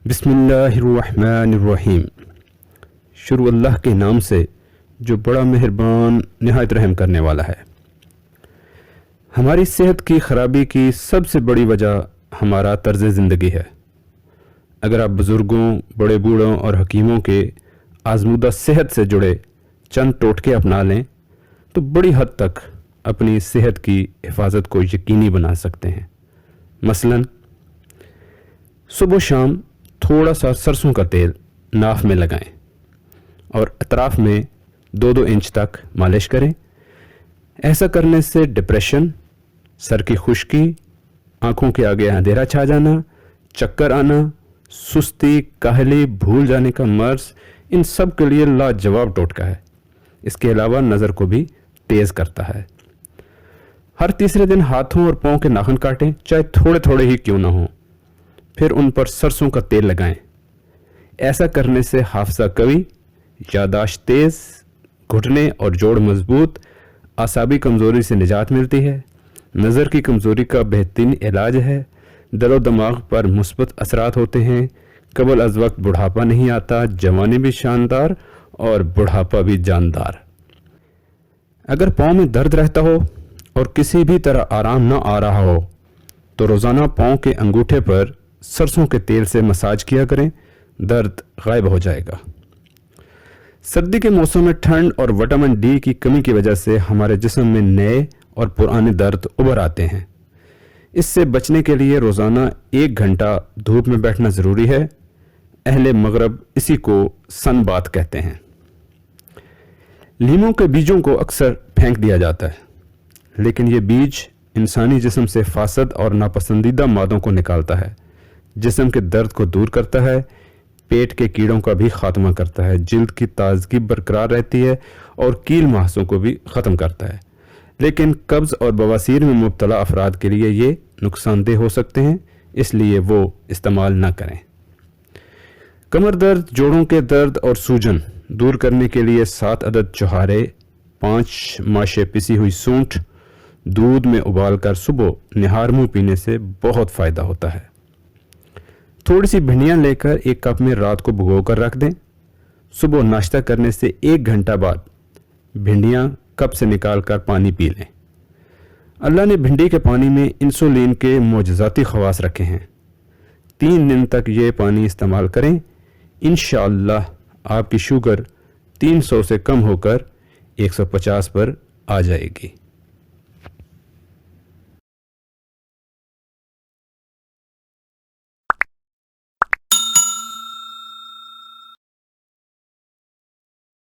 बिस्मिल्लाहिर्रहमानिर्रहीम। शुरू अल्लाह के नाम से जो बड़ा मेहरबान निहायत रहम करने वाला है। हमारी सेहत की ख़राबी की सबसे बड़ी वजह हमारा तर्ज ज़िंदगी है। अगर आप बुज़ुर्गों, बड़े बूढ़ों और हकीमों के आज़मूदा सेहत से जुड़े चंद टोटके अपना लें तो बड़ी हद तक अपनी सेहत की हिफाजत को यकीनी बना सकते हैं। मसलन सुबह शाम थोड़ा सा सरसों का तेल नाफ में लगाएं और अतराफ में 2-2 इंच तक मालिश करें। ऐसा करने से डिप्रेशन, सर की खुश्की, आंखों के आगे अंधेरा छा जाना, चक्कर आना, सुस्ती, काहली, भूल जाने का मर्ज, इन सब के लिए लाजवाब टोटका है। इसके अलावा नज़र को भी तेज़ करता है। हर तीसरे दिन हाथों और पाँव के नाखून काटें, चाहे थोड़े थोड़े ही क्यों ना हों, फिर उन पर सरसों का तेल लगाएं। ऐसा करने से हाफजा कवी, यादाश्त तेज़, घुटने और जोड़ मजबूत, आसाबी कमज़ोरी से निजात मिलती है। नज़र की कमज़ोरी का बेहतरीन इलाज है। दिलो दिमाग पर मुस्बत असरात होते हैं। कबल अज़ वक्त बुढ़ापा नहीं आता, जवानी भी शानदार और बुढ़ापा भी जानदार। अगर पाँव में दर्द रहता हो और किसी भी तरह आराम न आ रहा हो तो रोज़ाना पाँव के अंगूठे पर सरसों के तेल से मसाज किया करें, दर्द गायब हो जाएगा। सर्दी के मौसम में ठंड और विटामिन डी की कमी की वजह से हमारे जिस्म में नए और पुराने दर्द उभर आते हैं। इससे बचने के लिए रोज़ाना 1 घंटा धूप में बैठना ज़रूरी है। अहले मगरब इसी को सन बात कहते हैं। लीमों के बीजों को अक्सर फेंक दिया जाता है, लेकिन ये बीज इंसानी जिस्म से फासद और नापसंदीदा मादों को निकालता है, जिस्म के दर्द को दूर करता है, पेट के कीड़ों का भी खात्मा करता है, जिल्द की ताजगी बरकरार रहती है और कील महासों को भी ख़त्म करता है। लेकिन कब्ज़ और बवासीर में मुब्तला अफराद के लिए ये नुकसानदेह हो सकते हैं, इसलिए वो इस्तेमाल न करें। कमर दर्द, जोड़ों के दर्द और सूजन दूर करने के लिए 7 अदद चुहारे, 5 माशे पिसी हुई सूंठ दूध में उबालकर सुबह निहार मुँह पीने से बहुत फ़ायदा होता है। थोड़ी सी भिंडियाँ लेकर 1 कप में रात को भिगो कर रख दें। सुबह नाश्ता करने से 1 घंटा बाद भिंडियाँ कप से निकाल कर पानी पी लें। अल्लाह ने भिंडी के पानी में इंसुलिन के मोजज़ाती खवास रखे हैं। 3 दिन तक ये पानी इस्तेमाल करें। इंशाअल्लाह आपकी शुगर 300 से कम होकर 150 पर आ जाएगी।